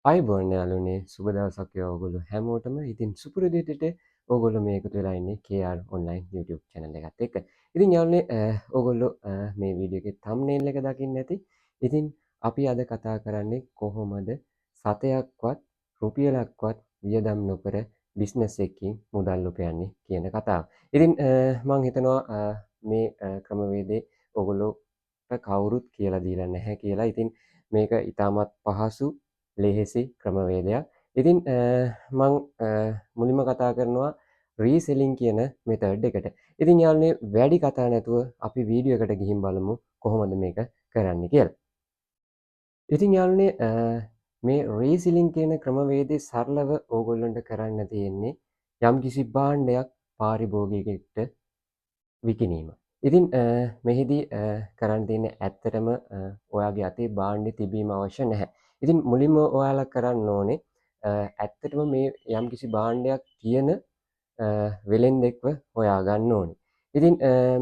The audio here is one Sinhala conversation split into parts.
අයිබෝන් යාළුවනේ සුබ දවසක් වේවා ඔයගොල්ලෝ හැමෝටම. ඉතින් සුපුරුදු විදිහට ඕගොල්ලෝ මේ එකතු වෙලා ඉන්නේ KR online YouTube channel එකත් එක්ක. ඉතින් යාළුවනේ ඕගොල්ලෝ මේ වීඩියෝ එකේ thumbnail එක දකින්න ඇති. ඉතින් අපි අද කතා කරන්නේ කොහොමද සතයක්වත් රුපියලක්වත් වියදම් නොකර බිස්නස් එකකින් මුදල් උපයන්නේ කියන කතාව. ඉතින් මම හිතනවා මේ ක්‍රමවේදේ ඕගොල්ලෝට කවුරුත් කියලා දීලා නැහැ කියලා. ඉතින් මේක ඉතාමත් පහසු ලෙහෙසි ක්‍රමවේදයක්. ඉතින් මං මුලින්ම කතා කරනවා රීසෙලින් කියන මෙතඩ් එකට. ඉතින් යාළුවනේ වැඩි කතා නැතුව අපි වීඩියෝ එකට ගිහින් බලමු කොහොමද මේක කරන්නේ කියලා. ඉතින් යාළුවනේ මේ රීසෙලින් කියන ක්‍රමවේදේ සරලව ඕගොල්ලන්ට කරන්න තියෙන්නේ යම්කිසි භාණ්ඩයක් පාරිභෝගිකයෙක්ට විකිණීම. ඉතින් මෙහිදී කරන්න තියෙන්නේ ඇත්තටම ඔයාගේ අතේ භාණ්ඩේ තිබීම අවශ්‍ය නැහැ. ඉතින් මුලින්ම ඔයාලා කරන්න ඕනේ ඇත්තටම මේ යම්කිසි භාණ්ඩයක් තියෙන වෙළෙන්දෙක්ව හොයාගන්න ඕනේ. ඉතින්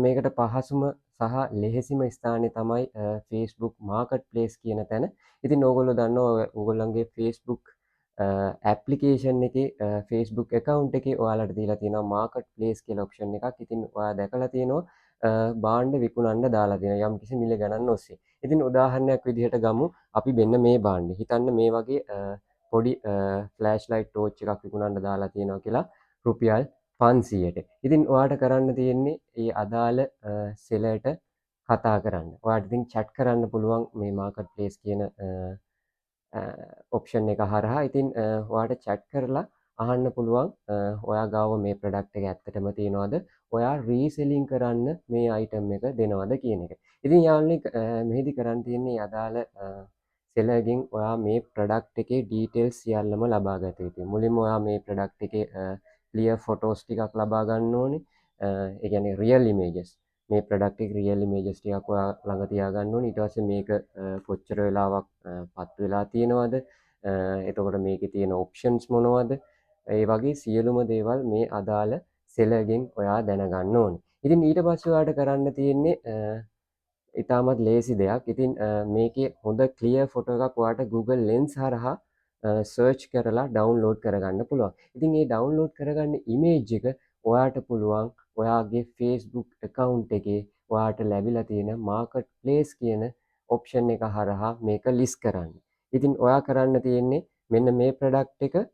මේකට පහසුම සහ ලෙහෙසිම ස්ථානය තමයි Facebook Marketplace කියන තැන. ඉතින් ඕගොල්ලෝ දන්නවා ඕගොල්ලන්ගේ Facebook ඇප්ලිකේෂන් එකේ Facebook account එකේ ඔයාලට දීලා තියෙනවා Marketplace කියලා ඔප්ෂන් එකක්. ඉතින් ඔයා දැකලා තියෙනවා භාණ්ඩ විකුණන්න දාලා තියෙනවා යම්කිසි මිල ගණන් ඔස්සේ. ඉතින් උදාහරණයක් විදිහට ගමු අපි මෙන්න මේ භාණ්ඩේ. හිතන්න මේ වගේ පොඩි ෆ්ලෑෂ් ලයිට් ටෝච් එකක් විකුණන්න දාලා තියෙනවා කියලා රුපියල් 500ට. ඉතින් ඔයාට කරන්න තියෙන්නේ ඒ අදාළ සෙලර්ට කතා කරන්න. ඔයාට ඉතින් chat කරන්න පුළුවන් මේ Marketplace කියන ඔප්ෂන් එක හරහා. ඉතින් ඔයාට chat කරලා අහන්න පුළුවන් ඔයා ගාව මේ ප්‍රොඩක්ට් එක ඇත්තටම තියෙනවද? ඔයා රීසෙලින් කරන්න මේ අයිටම් එක දෙනවද කියන එක. ඉතින් යාළුවනේ මෙහෙදි කරන්න තියෙන්නේ අදාළ සෙලර්ගෙන් ඔයා මේ ප්‍රොඩක්ට් එකේ ඩීටේල්ස් සියල්ලම ලබා ගත යුතුයි. මුලින්ම ඔයා මේ ප්‍රොඩක්ට් එකේ ක්ලියර් ෆොටෝස් ටිකක් ලබා ගන්න ඕනේ. ඒ කියන්නේ රියල් ඉමේජස්. මේ ප්‍රොඩක්ට් එකේ රියල් ඉමේජස් ටිකක් ඔයා ළඟ තියාගන්න ඕනේ. ඊට පස්සේ මේක කොච්චර වෙලාවක් පත් වෙලා තියෙනවද? එතකොට මේකේ තියෙන ඔප්ෂන්ස් මොනවද? ඒ වගේ සියලුම දේවල් මේ අදාළ සෙලර්ගෙන් ඔයා දැනගන්න ඕනේ. ඉතින් ඊට පස්සේ ඔයාට කරන්න තියෙන්නේ ඉතාමත් ලේසි දෙයක්. ඉතින් මේකේ හොඳ ක්ලියර් ෆොටෝ එකක් ඔයාට Google Lens හරහා සර්ච් කරලා ඩවුන්ලෝඩ් කරගන්න පුළුවන්. ඉතින් මේ ඩවුන්ලෝඩ් කරගන්න ඉමේජ් එක ඔයාට පුළුවන් ඔයාගේ Facebook account එකේ ඔයාට ලැබිලා තියෙන Marketplace කියන ඔප්ෂන් එක හරහා මේක ලිස්ට් කරන්න. ඉතින් ඔයා කරන්න තියෙන්නේ මෙන්න මේ ප්‍රොඩක්ට් එක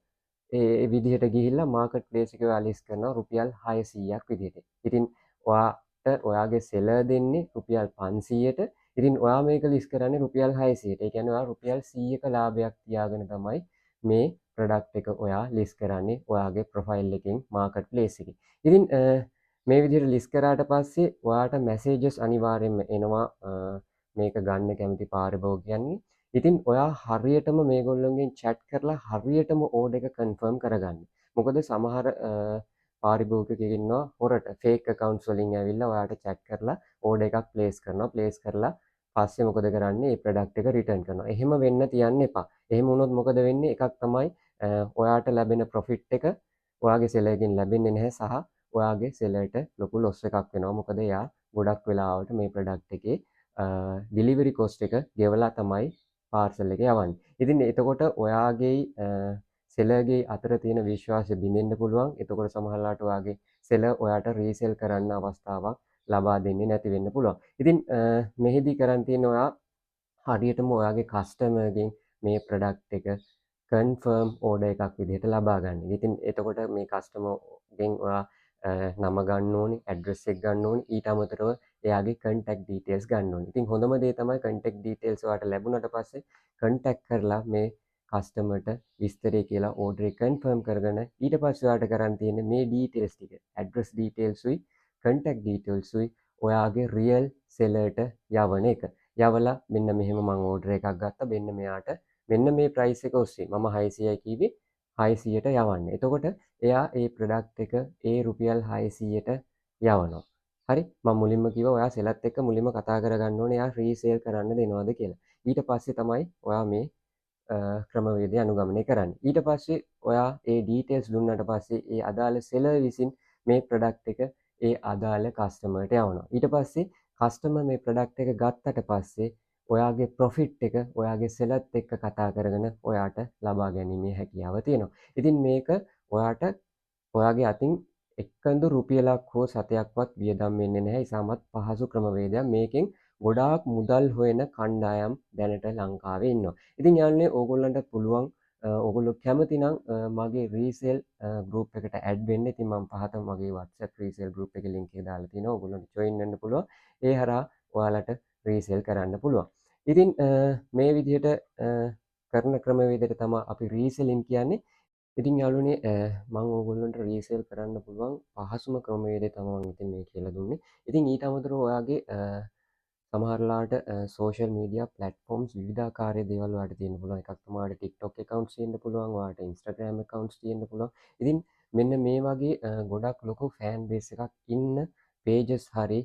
ඒ විදිහට ගිහිල්ලා Marketplace එකේ ඔයා ලිස්ට් කරනවා රුපියල් 600ක් විදිහට. ඉතින් ඔයාට ඔයාගේ සෙලර් දෙන්නේ රුපියල් 500ට. ඉතින් ඔයා මේක ලිස්ට් කරන්නේ රුපියල් 600ට. ඒ කියන්නේ ඔයා රුපියල් 100ක ලාභයක් තියාගෙන තමයි මේ ප්‍රොඩක්ට් එක ඔයා ලිස්ට් කරන්නේ ඔයාගේ ප්‍රොෆයිල් එකෙන් Marketplace එකේ. ඉතින් මේ විදිහට ලිස්ට් කරාට පස්සේ ඔයාට මැසේජස් අනිවාර්යයෙන්ම එනවා මේක ගන්න කැමති පාරිභෝගිකයන්ගේ. ඉතින් ඔයා හරියටම මේගොල්ලන්ගෙන් chat කරලා හරියටම ඕඩර් එක කන්ෆර්ම් කරගන්න. මොකද සමහර පාරිභෝගිකයෙක් ඉන්නවා හොරට ෆේක් accounts වලින් ඇවිල්ලා ඔයාට chat කරලා ඕඩර් එකක් ප්ලේස් කරනවා. ප්ලේස් කරලා පස්සේ මොකද කරන්නේ? මේ ප්‍රොඩක්ට් එක රිටර්න් කරනවා. එහෙම වෙන්න තියන්න එපා. එහෙම වුණොත් මොකද වෙන්නේ? එකක් තමයි ඔයාට ලැබෙන ප්‍රොෆිට් එක ඔයාගේ සෙලර්ගෙන් ලැබෙන්නේ නැහැ සහ ඔයාගේ සෙලර්ට ලොකු ලොස් එකක් වෙනවා. මොකද එයා ගොඩක් වෙලාවට මේ ප්‍රොඩක්ට් එකේ ඩිලිවරි කොස්ට් එක ගෙවලා තමයි පාර්සල් එක යවන්නේ. ඉතින් එතකොට ඔයාගේ සෙලර්ගේ අතර තියෙන විශ්වාසය බිඳෙන්න පුළුවන්. එතකොට සමහරවිට ඔයාගේ සෙලර් ඔයාට රීසෙල් කරන්න අවස්ථාවක් ලබා දෙන්නේ නැති වෙන්න පුළුවන්. ඉතින් මෙහිදී කරන් තියෙන ඔයා හරියටම ඔයාගේ කස්ටමර්ගෙන් මේ ප්‍රොඩක්ට් එක කන්ෆර්ම් ඕඩර් එකක් විදිහට ලබා ගන්න. ඉතින් එතකොට මේ කස්ටමර්ගෙන් ඔයා නම ගන්න ඕනේ, ඇඩ්‍රස් එක ගන්න ඕනේ. ඊට අමතරව එයාගේ contact details ගන්න ඕනේ. ඉතින් හොඳම දේ තමයි contact details ඔයාට ලැබුණාට පස්සේ contact කරලා මේ කස්ටමර්ට විස්තරය කියලා ඕඩර් එක කන්ෆර්ම් කරගෙන ඊට පස්සේ ඔයාට කරන් තියෙන්නේ මේ details ටික, ඇඩ්‍රස් details උයි, contact details උයි ඔයාගේ real seller ට යවන එක. යවලා මෙන්න මෙහෙම මම ඕඩර් එකක් ගත්තා. මෙන්න මෙයාට මෙන්න මේ ප්‍රයිස් එක ඔස්සේ මම 600යි කිව්වේ 600ට යවන්න. එතකොට එයා ඒ ප්‍රොඩක්ට් එක ඒ රුපියල් 600ට යවනවා. හරි? මම මුලින්ම කිව්වා ඔයා සෙලත් එක්ක මුලින්ම කතා කරගන්න ඕනේ එයා රීසේල් කරන්න දෙනවද කියලා. ඊට පස්සේ තමයි ඔයා මේ ක්‍රමවේදය අනුගමනය කරන්න. ඊට පස්සේ ඔයා ඒ ඩීටේල්ස් දුන්නාට පස්සේ ඒ අදාළ සෙලර් විසින් මේ ප්‍රොඩක්ට් එක ඒ අදාළ කස්ටමර්ට යවනවා. ඊට පස්සේ කස්ටමර් මේ ප්‍රොඩක්ට් එක ගත්තට පස්සේ ඔයාගේ ප්‍රොෆිට් එක ඔයාගේ සෙලත් එක්ක කතා කරගෙන ඔයාට ලබා ගැනීමේ හැකියාව තියෙනවා. ඉතින් මේක ඔයාට ඔයාගේ අතින් එක්කන්දු රුපියලක් හෝ සතයක්වත් වියදම් වෙන්නේ නැහැ. ඉතාමත් පහසු ක්‍රමවේදයක්. මේකෙන් ගොඩාක් මුදල් හොයන කණ්ඩායම් දැනට ලංකාවේ ඉන්නවා. ඉතින් යාළුවනේ ඕගොල්ලන්ට පුළුවන් ඕගොල්ලෝ කැමති නම් මගේ රීසේල් ගෲප් එකට ඇඩ් වෙන්න. ඉතින් මම පහත මගේ WhatsApp රීසේල් ගෲප් එකේ ලින්ක් එක දාලා තියෙනවා. ඕගොල්ලන්ට ජොයින් වෙන්න පුළුවන්. ඒ හරහා ඔයාලට රීසේල් කරන්න පුළුවන්. ඉතින් මේ විදිහට කරන ක්‍රමවේදයට තමයි අපි රීසෙලින් කියන්නේ. ඉතින් යාළුවනේ මම ඕගොල්ලන්ට රීසේල් කරන්න පුළුවන් පහසුම ක්‍රමවේදය තමයි මම ඉතින් මේ කියලා දුන්නේ. ඉතින් ඊට අමතරව ඔයාගේ සමහරලාට සෝෂල් මීඩියා ප්ලැට්ෆෝම්ස් විවිධාකාරයේ දේවල් ඔයාලට තියෙන්න පුළුවන්. එකක් තමයි ඔයාලට TikTok accounts තියෙන්න පුළුවන්. ඔයාලට Instagram accounts තියෙන්න පුළුවන්. ඉතින් මෙන්න මේ වගේ ගොඩක් ලොකු ෆෑන් බේස් එකක් ඉන්න pages හරි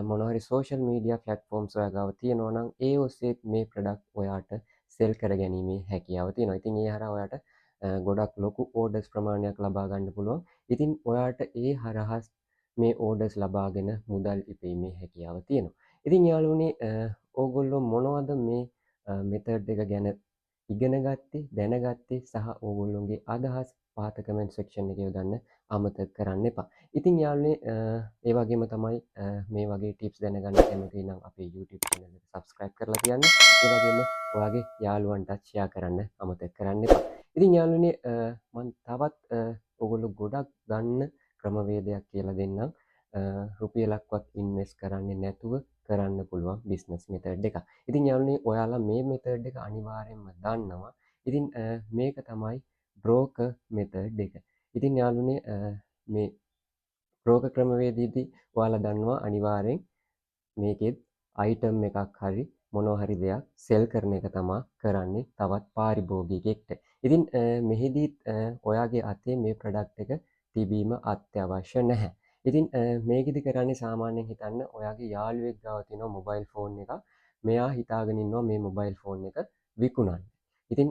මොනවා හරි සෝෂල් මීඩියා ප්ලැට්ෆෝම්ස් ඔයා ගාව තියෙනවා නම් ඒ ඔස්සේ මේ ප්‍රොඩක්ට් ඔයාට සෙල් කරගැනීමේ හැකියාව තියෙනවා. ඉතින් ඒ හරහා ඔයාට ගොඩක් ලොකු ඕඩර්ස් ප්‍රමාණයක් ලබා ගන්න පුළුවන්. ඉතින් ඔයාට ඒ හරහා මේ ඕඩර්ස් ලබාගෙන මුදල් ඉපීමේ හැකියාව තියෙනවා. ඉතින් යාළුවනේ ඕගොල්ලෝ මොනවද මේ මෙතඩ් එක ගැන ඉගෙන ගත්තේ දැනගත්තේ සහ ඕගොල්ලොන්ගේ අදහස් පහත කමෙන්ට් සෙක්ෂන් එකේ යොදන්න අමතක කරන්න එපා. ඉතින් යාළුවනේ ඒ වගේම තමයි මේ වගේ ටිප්ස් දැනගන්න කැමති නම් අපේ YouTube channel එක subscribe කරලා තියන්න. ඒ වගේම ඔයාගේ යාළුවන්ටත් share කරන්න අමතක කරන්න එපා. ඉතින් යාළුවනේ මම තවත් ඕගොල්ලෝ ගොඩක් ගන්න ක්‍රමවේදයක් කියලා දෙන්නම්. රුපියලක්වත් ඉන්වෙස්ට් කරන්නේ නැතුව කරන්න පුළුවන් බිස්නස් මෙතඩ් එකක්. ඉතින් යාළුවනේ ඔයාලා මේ මෙතඩ් එක අනිවාර්යෙන්ම දන්නවා. ඉතින් මේක තමයි බ්‍රෝකර් මෙතඩ් එක. ඉතින් යාළුවනේ මේ බ්‍රෝකර් ක්‍රමවේදයේදී ඔයාලා දන්නවා අනිවාර්යෙන් මේකෙත් අයිටම් එකක් හරි මොනවා හරි දෙයක් සෙල් කරන එක තමයි කරන්නේ තවත් පාරිභෝගිකයෙක්ට. ඉතින් මෙහිදීත් ඔයාගේ අතේ මේ ප්‍රොඩක්ට් එක තිබීම අත්‍යවශ්‍ය නැහැ. ඉතින් මේකෙදි කරන්නේ සාමාන්‍යයෙන් හිතන්න ඔයාගේ යාළුවෙක් ගාව තියෙන මොබයිල් ෆෝන් එකක්. මෙයා හිතාගෙන ඉන්නවා මේ මොබයිල් ෆෝන් එක විකුණන්න. ඉතින්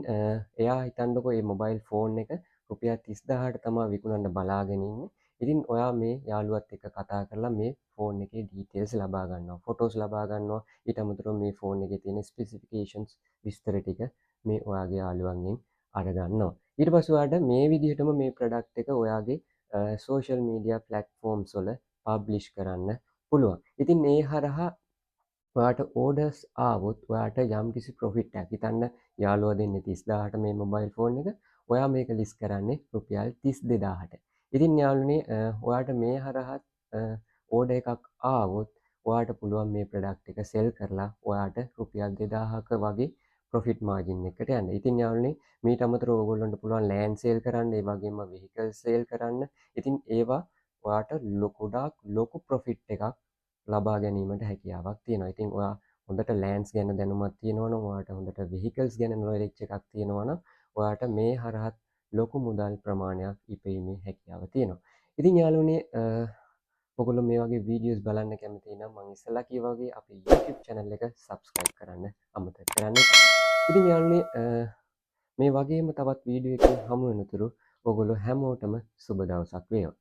එයා හිතන්නකෝ මේ මොබයිල් ෆෝන් එක රුපියල් 30000ට තමයි විකුණන්න බලාගෙන ඉන්නේ. ඉතින් ඔයා මේ යාළුවත් එක්ක කතා කරලා මේ ෆෝන් එකේ ඩීටේල්ස් ලබා ගන්නවා. ෆොටෝස් ලබා ගන්නවා. ඊට අමතරව මේ ෆෝන් එකේ තියෙන ස්පෙસિෆිකේෂන්ස් විස්තර ටික මේ ඔයාගේ යාළුවන්ගෙන් අරගන්නවා. ඊට පස්සේ ඔයාට මේ විදිහටම මේ ප්‍රොඩක්ට් එක ඔයාගේ සෝෂල් මීඩියා ප්ලැට්ෆෝම්ස් වල පබ්ලිෂ් කරන්න පුළුවන්. ඉතින් ඒ හරහා ඔයාට ඕඩර්ස් ආවොත් ඔයාට යම්කිසි ප්‍රොෆිට් එකක්. හිතන්න යාළුවා දෙන්නේ 30000ට මේ මොබයිල් ෆෝන් එක. ඔයා මේක ලිස්ට් කරන්නේ රුපියල් 32000ට. ඉතින් යාළුවනේ ඔයාට මේ හරහා ඕඩර් එකක් ආවොත් ඔයාට පුළුවන් මේ ප්‍රොඩක්ට් එක සෙල් කරලා ඔයාට රුපියල් 2000ක වගේ ප්‍රොෆිට් මාජින් එකකට යන්න. ඉතින් යාළුවනේ මීට අමතරව ඕගොල්ලන්ට පුළුවන් ලෑන්ඩ් සේල් කරන්න, ඒ වගේම වෙහිකල් සේල් කරන්න. ඉතින් ඒවා ඔයාට ගොඩාක් ලොකු ප්‍රොෆිට් එකක් ලබා ගැනීමට හැකියාවක් තියෙනවා. ඉතින් ඔයා හොඳට ලෑන්ඩ්ස් ගැන දැනුමක් තියෙනවා නම්, ඔයාට හොඳට වෙහිකල්ස් ගැන නොලෙජ් එකක් තියෙනවා නම්, ඔයාට මේ හරහත් ලොකු මුදල් ප්‍රමාණයක් ඉපීමේ හැකියාව තියෙනවා. ඉතින් යාළුවනේ ඔයගොල්ලෝ මේ වගේ වීඩියෝස් බලන්න කැමති නම් මම ඉස්සෙල්ලා කිව්වා වගේ අපේ YouTube channel එක subscribe කරන්න අමතක කරන්න එපා. ඉතින් යාළුවනේ මේ වගේම තවත් වීඩියෝ එකකින් හමු වෙනතුරු ඔයගොල්ලෝ හැමෝටම සුබ දවසක් වේවා.